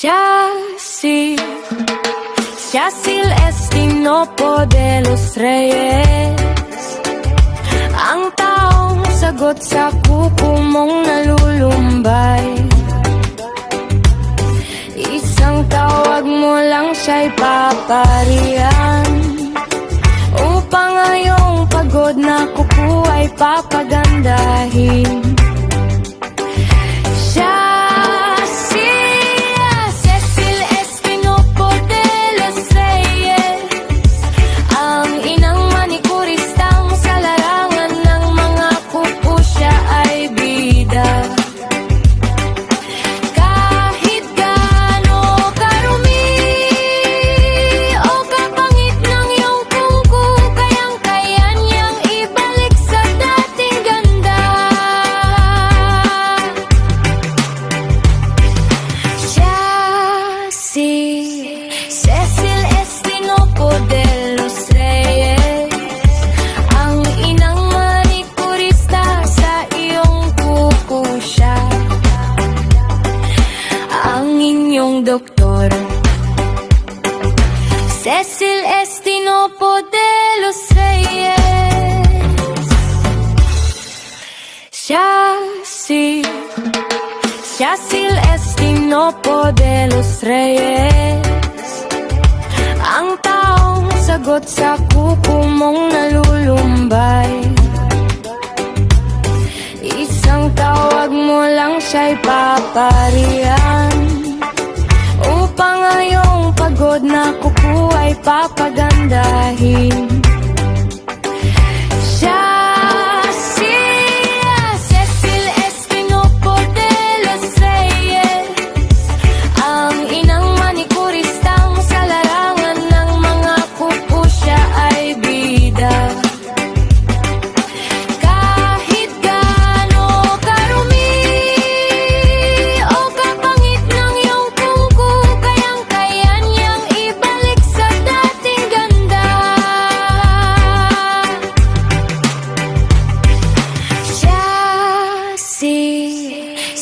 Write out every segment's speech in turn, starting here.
Yacil Estinopo de los Reyes, ang taong sagot sa kuko mong nalulumbay. Isang tawag mo lang siya'y paparihan, upang ngayong pagod na kuko ay papagandahin. Cecil Estinopo de los Reyes, ang inang manikurista, sa iyong kuko siya, ang inyong doktor. Cecil Estinopo de los Reyes, Yacil Estinopo de los Reyes, ang taong sagot sa kuko mong nalulumbay. Isang tawag mo lang siya'y paparihan, upang ngayong pagod na kuko ay papagandahin.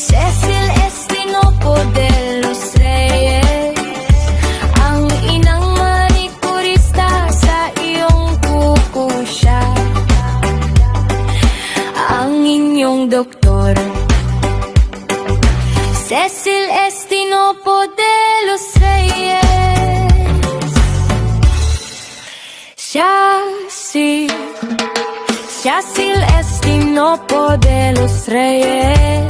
Cecil Estinopo de los Reyes, ang inang manikurista, sa iyong kuko siya, ang inyong doktor. Cecil Estinopo de los Reyes, Yacil Estinopo de los Reyes,